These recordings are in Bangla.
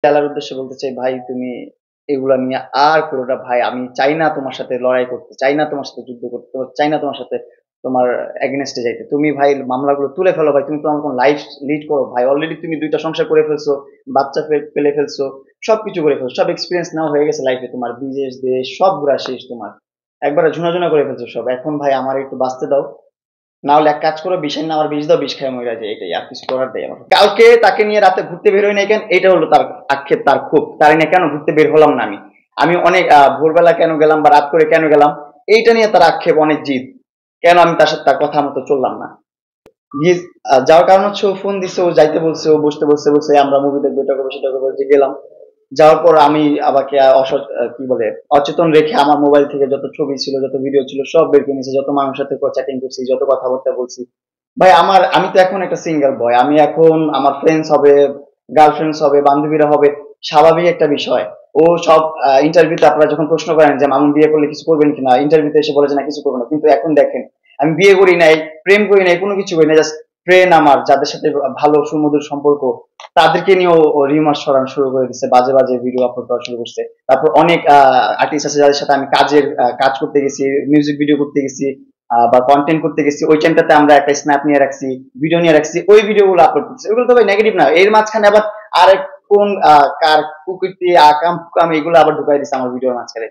আল্লাহর উদ্দেশ্যে বলতে চাই, ভাই তুমি এগুলা নিয়ে আর করো না ভাই। আমি চাই না তোমার সাথে লড়াই করতে, চাই না তোমার সাথে যুদ্ধ করতে, চাই না তোমার সাথে তোমার এগেইনস্ট এ যাইতে। তুমি ভাই মামলাগুলো তুলে ফেলো ভাই। তুমি তো আমার লাইফ লিড করো ভাই। অলরেডি তুমি ২ টা সংসার করে ফেলছো, বাচ্চা পেলে ফেলছো, সবকিছু করে ফেলছো। সব এক্সপেরিয়েন্স নেওয়া হয়ে গেছে লাইফে তোমার। বিদেশ দেশ সব ঘোরা শেষ তোমার। একবারে ঝুনা করে ফেলছো সব। এখন ভাই আমার একটু বাঁচতে দাও। না হলে এক কাজ করো, বিষের না আমার বিষ দাও, বিষ খায় মইরা যায়। এটাই আর কিছু করার নেই আমার। কালকে তাকে নিয়ে রাতে ঘুরতে বের হই নাই কেন, এটা হলো তার আক্ষেপ, তার ক্ষোভ। তার নিয়ে কেন ঘুরতে বের হলাম না আমি। আমি অনেক ভোরবেলা কেন গেলাম বা রাত করে কেন গেলাম, এইটা নিয়ে তার আক্ষেপ, অনেক জিদ। কেন আমি তার সাথে তার কথা মতো চললাম না। গিয়ে যাওয়ার কারণ হচ্ছে ও ফোন দিচ্ছে, ও যাইতে বলছে, ও বসতে বলছে, বলছে আমরা মুভি দেখবো, এটা করবো সেটা করবো, যে গেলাম। যাওয়ার পর আমি আমাকে কি বলে অচেতন রেখে আমার মোবাইল থেকে যত ছবি ছিল, যত ভিডিও ছিল সব বের করে নিয়েছি। যত মানুষের সাথে চ্যাটিং করছি, যত কথাবার্তা বলছি। ভাই আমি তো এখন একটা সিঙ্গেল বয়। আমি এখন আমার ফ্রেন্ডস হবে, গার্লফ্রেন্ডস হবে, বান্ধবীরা হবে, স্বাভাবিক একটা বিষয়। ও সব ইন্টারভিউতে আপনারা যখন প্রশ্ন করেন যে মামুন বিয়ে করলে কিছু করবেন কিনা, ইন্টারভিউতে এসে বলে যে না কিছু করবো না। কিন্তু এখন দেখেন, আমি বিয়ে করি নাই, প্রেম করি নাই, কোনো কিছু করি না। জাস্ট ফ্রেন্ড আমার, যাদের সাথে ভালো সুমধুর সম্পর্ক, তাদেরকে নিয়ে ও রিমার্স ছড়ানো শুরু করে দিচ্ছে, বাজে বাজে ভিডিও আপলোড করা শুরু করছে। তারপর অনেক আর্টিস্ট আছে যাদের সাথে আমি কাজ করতে গেছি, মিউজিক ভিডিও করতে গেছি, বা কন্টেন্ট করতে গেছি। ওই টাইমটাতে আমরা একটা স্ন্যাপ নিয়ে রাখছি, ভিডিও নিয়ে রাখছি, ওই ভিডিও গুলো আপলোড করছি। ওগুলো তো ভাই নেগেটিভ না। এর মাঝখানে আবার আরেক কোন কার কুকীর্তি আকাম কুকাম এগুলো আবার ঢুকাই দিচ্ছে আমার ভিডিওর মাঝখানে।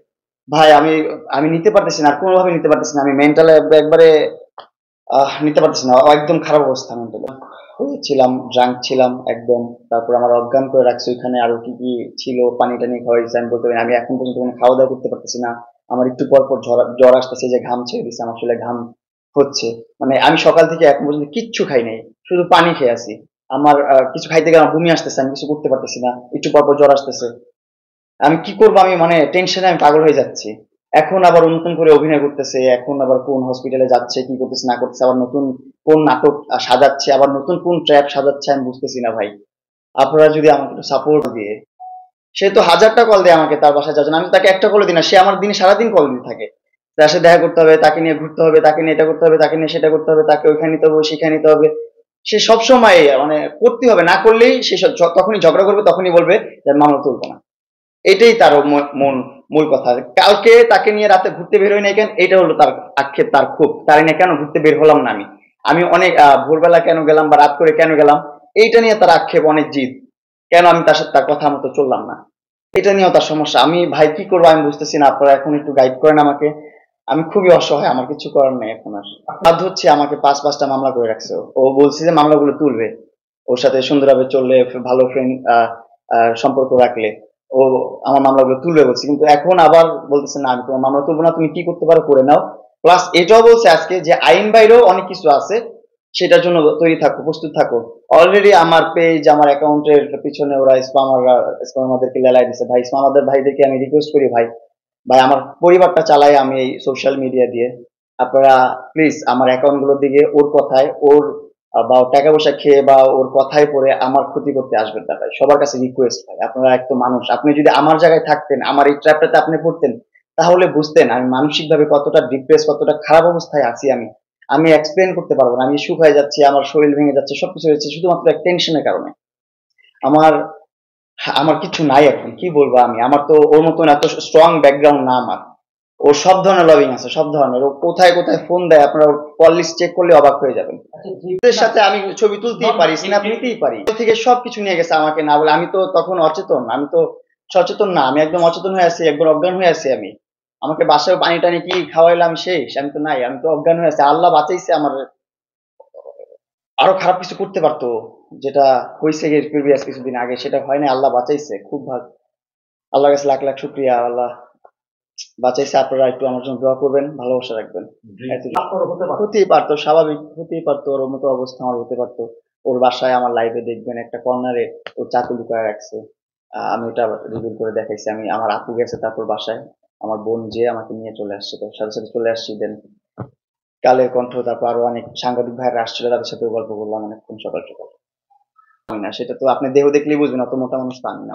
ভাই আমি আমি নিতে পারতেছি না, আর কোনোভাবে নিতে পারতেছি না। আমি মেন্টাল একবারে নিতে পারতেছি না। একদম খারাপ অবস্থা মেন্টালি। ছিলাম, ড্রাঙ্ক ছিলাম একদম। তারপর আমার অজ্ঞান করে রাখছে ওইখানে। আরো কি কি ছিল, পানি টানি খাওয়াইছে, আমি বলতে পারি না। আমি এখন পর্যন্ত কোনো খাওয়া দাওয়া করতে পারতেছি না। আমার একটু পর পর জ্বর আসতেছে, যে ঘাম ছেড়ে দিচ্ছে, আমার আসলে ঘাম হচ্ছে। মানে আমি সকাল থেকে এখন পর্যন্ত কিচ্ছু খাই নাই, শুধু পানি খেয়ে আছি। আমার কিছু খাইতে গেলে আমার বমি আসতেছে, আমি কিছু করতে পারতেছি না, একটু পর পর জ্বর আসতেছে। আমি কি করবো, আমি মানে টেনশনে আমি পাগল হয়ে যাচ্ছি। এখন আবার নতুন করে অভিনয় করতেছে, এখন আবার কোন হসপিটালে যাচ্ছে, কি করতেছে না করতেছে, আবার নতুন কোন নাটক সাজাচ্ছে, আবার নতুন কোন ট্র্যাপ সাজাচ্ছে, আমি বুঝতেছি না ভাই। আপনারা যদি আমাকে একটু সাপোর্ট দিয়ে। সে তো হাজারটা কল দেয় আমাকে তার বাসায় যাওয়ার জন্য, আমি তো তাকে একটা কল দিই না। সে আমার দিনে সারাদিন কল দিতে থাকে। তার সাথে দেখা করতে হবে, তাকে নিয়ে ঘুরতে হবে, তাকে নিয়ে এটা করতে হবে, তাকে নিয়ে সেটা করতে হবে, তাকে ওইখানে নিতে হবে, সেখানে নিতে হবে। সে সবসময় মানে করতে হবে, না করলেই সে তখনই ঝগড়া করবে, তখনই বলবে যে মামলা তুলবো না। এটাই তার মূল কথা। কালকে তাকে নিয়ে রাতে ঘুরতে বের হই নাই কেন, এটা হলো তার আক্ষেপ, তার ক্ষোভ। তার নিয়ে কেন ঘুরতে বের হলাম না আমি। আমি অনেক ভোরবেলা কেন গেলাম বা রাত করে কেন গেলাম, এইটা নিয়ে তার আক্ষেপ, অনেক জিদ। কেন আমি তার সাথে তার কথা মতো চললাম না, এটা নিয়েও তার সমস্যা। আমি ভাই কি করবো আমি বুঝতেছি না। আপনারা এখন একটু গাইড করেন আমাকে। আমি খুবই অসহায়, আমার কিছু করার নেই এখন আর। বাধ্য হচ্ছে, আমাকে ৫টা মামলা করে রাখছে। ও বলছে যে মামলাগুলো তুলবে, ওর সাথে সুন্দরভাবে চললে, ভালো ফ্রেন্ড সম্পর্ক রাখলে ও আমার মামলাগুলো তুলবে বলছে। কিন্তু এখন আবার বলতেছে না আমি তোমার মামলা তুলবো না, তুমি কি করতে পারো করে নাও। প্লাস এটাও বলছে আজকে যে আইন বাইরেও অনেক কিছু আছে, সেটার জন্য তৈরি থাকো, প্রস্তুত থাকো। অলরেডি আমার পেজ, আমার অ্যাকাউন্টের পিছনে ওরা স্পামারদেরকে লেলাই দিছে। ভাই স্পামারদের ভাইদেরকে আমি রিকোয়েস্ট করি, ভাই ভাই আমার পরিবারটা চালাই আমি এই সোশ্যাল মিডিয়া দিয়ে। আপনারা প্লিজ আমার অ্যাকাউন্ট গুলোর দিকে ওর কথায়, ওর বা ওর টাকা পয়সা খেয়ে বা ওর কথায় পড়ে আমার ক্ষতি করতে আসবেন না ভাই। সবার কাছে রিকোয়েস্ট ভাই, আপনারা একটা মানুষ, আপনি যদি আমার জায়গায় থাকতেন, আমার এই ট্র্যাপটাতে আপনি পড়তেন, তাহলে বুঝতেন আমি মানসিক ভাবে কতটা ডিপ্রেস, কতটা খারাপ অবস্থায় আছি। আমি আমি এক্সপ্লেন করতে পারবো না। আমি শুকায় যাচ্ছি, আমার শরীর ভেঙে যাচ্ছে, সবকিছু হচ্ছে শুধুমাত্র এক টেনশনের কারণে। আমার আমার কিছু নাই এখন, কি বলবো আমি। আমার তো ওর মতন এত স্ট্রং ব্যাকগ্রাউন্ড না আমার। ওর সব ধরনের লবিং আছে, সব ধরনের। ও কোথায় কোথায় ফোন দেয়, আপনারা কল লিস্ট চেক করলে অবাক হয়ে যাবেন। ওদের সাথে আমি ছবি তুলতেই পারি, স্ন্যাপ নিতেই পারি, ওই থেকে সবকিছু নিয়ে গেছে আমাকে না বলে। আমি তো তখন অচেতন, আমি তো সচেতন না, আমি একদম অচেতন হয়ে আছি, একবার অজ্ঞান হয়ে আছি আমি। আমাকে বাসায় পানি টানি কি খাওয়াইলাম শেষ, আমি তো নাই, আমি তো অজ্ঞান হয়ে আছি। আল্লাহ বাঁচাইছে আমার। আরো খারাপ কিছু করতে পারতো, যেটা হয়েছে প্রিভিয়াস কিছুদিন আগে, সেটা হয়নি, আল্লাহ বাঁচাইছে, খুব ভালো। আল্লাহর কাছে লাখ লাখ শুক্রিয়া, আল্লাহ বাঁচাইছে। আপনারা একটু আমার জন্য দোয়া করবেন, ভালোবাসা রাখবেন। হতেই পারতো, স্বাভাবিক হতেই পারতো, ওর মতো অবস্থা আমার হতে পারতো। ওর বাসায় আমার লাইভে দেখবেন একটা কর্নারে ও চাকু লুকায় রাখছে। আমি ওটা রিভিল করে দেখাইছি। আমার আপু গেছে তারপর বাসায়, আমার বোন যে আমাকে নিয়ে চলে আসছে, তো সাথে সাথে চলে আসছি। দেন কালের কণ্ঠ, তারপর আরো অনেক সাংবাদিক ভাইরা আসছিল, তাদের সাথে গল্প করলাম অনেকক্ষণ সকাল সকাল। হয় না, সেটা তো আপনি দেহ দেখলেই বুঝবেন, অত মোটা মানুষ তো আমি না।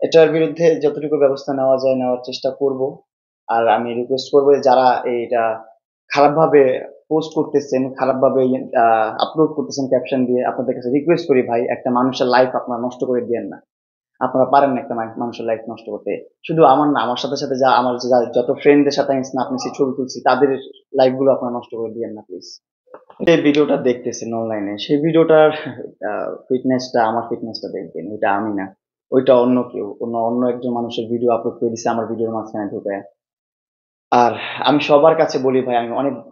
এটার বিরুদ্ধে যতটুকু ব্যবস্থা নেওয়া যায় নেওয়ার চেষ্টা করব। আর আমি রিকোয়েস্ট করবো যারা এইটা খারাপভাবে পোস্ট করতেছেন খারাপভাবে, আপলোড করতেছেন ক্যাপশন দিয়ে, আপনাদের কাছে রিকোয়েস্ট করি ভাই, একটা মানুষের লাইফ আপনারা নষ্ট করে দিয়েন না। আপনারা পারেন না একটা মানুষের লাইফ নষ্ট করতে। শুধু আমার না, আমার সাথে সাথে আমার যত ফ্রেন্ডদের সাথে আমি স্ন্যাপ নিছি, ছবি তুলছি, তাদের লাইফ গুলো আপনারা নষ্ট করে দিয়েন না প্লিজ। যে ভিডিওটা দেখতেছেন অনলাইনে, সেই ভিডিওটার ফিটনেসটা আমার ফিটনেসটা দেখবেন, ওইটা আমি না, ওইটা অন্য কেউ, অন্য একজন মানুষের ভিডিও আপলোড করে দিছে আমার ভিডিওর মাঝখানে ঢুকে। আর আমি সবার কাছে বলি ভাই,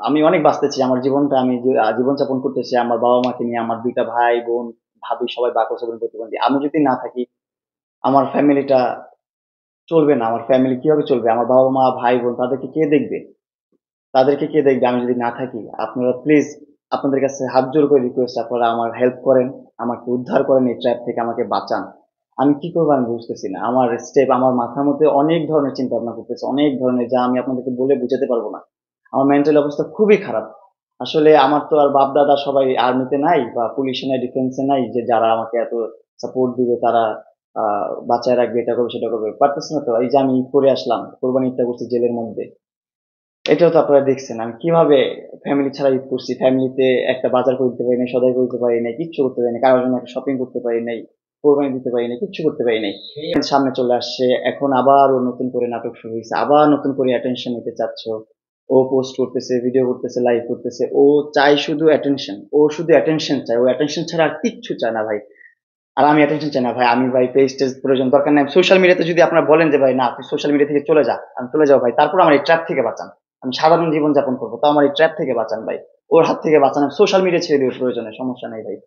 আমি অনেক বাঁচতেছি, আমার জীবনটা আমি জীবনযাপন করতেছি আমার বাবা মাকে নিয়ে, আমার 2টা ভাই বোন ভাবি সবাই বাকস এবং প্রতিবন্ধী। আমি যদি না থাকি আমার ফ্যামিলিটা চলবে না, আমার ফ্যামিলি কিভাবে চলবে? আমার বাবা মা ভাই বোন তাদেরকে কে দেখবে? তাদেরকে কে দেখবে আমি যদি না থাকি? আপনারা প্লিজ, আপনাদের কাছে হাত জোড় করে রিকোয়েস্ট, আপনারা আমার হেল্প করেন, আমাকে উদ্ধার করেন এই ট্র্যাপ থেকে, আমাকে বাঁচান। আমি কি করবো আমি বুঝতেছি না। আমার স্টেপ, আমার মাথার মধ্যে অনেক ধরনের চিন্তা ভাবনা করতেছে, অনেক ধরনের, যা আমি আপনাদেরকে বলে বুঝাতে পারবো না। আমার মেন্টাল অবস্থা খুবই খারাপ। আসলে আমার তো আর বাপ দাদা সবাই আর্মিতে নাই বা পুলিশে নাই, ডিফেন্সে নাই, যে যারা আমাকে এত সাপোর্ট দিবে, তারা বাঁচায় রাখবে, এটা করবে সেটা করবে, পারতেছে না তো। এই যে আমি ঈদ করে আসলাম, কোরবানি ঈদটা করছি জেলের মধ্যে, এটাও তো আপনারা দেখছেন আমি কিভাবে ফ্যামিলি ছাড়া ঈদ করছি। ফ্যামিলিতে একটা বাজার করতে পারি নাই, সদাই করতে পারি নাই, কিচ্ছু করতে পারি নাই, কারোর জন্য একটা শপিং করতে পারি নাই, কোরবানি দিতে পারি নাই, কিচ্ছু করতে পারি নাই। সামনে চলে আসছে, এখন আবার ও নতুন করে নাটক শুরু হয়েছে, আবার নতুন করে অ্যাটেনশন নিতে চাচ্ছ। ও পোস্ট করতেছে, ভিডিও করতেছে, লাইভ করতেছে, ও চাই শুধু অ্যাটেনশন, ও শুধু অ্যাটেনশন চায়, ও অ্যাটেনশন ছাড়া আর কিচ্ছু চায় না ভাই। আর আমি অ্যাটেনশন চাই না ভাই, আমি ভাই পেজ টেজ প্রয়োজন দরকার নাই। সোশ্যাল মিডিয়াতে যদি আপনারা বলেন যে ভাই না তুই সোশ্যাল মিডিয়া থেকে চলে যা, আমি চলে যাবো ভাই, তারপর আমার এই ট্র্যাপ থেকে বাঁচান। আমি সাধারণ জীবন যাপন করবো, তাও আমার এই ট্র্যাপ থেকে বাঁচান ভাই। ওর হাত থেকে বাঁচান, সোশ্যাল মিডিয়া ছেড়ে দিও প্রয়োজনে, সমস্যা নেই ভাই।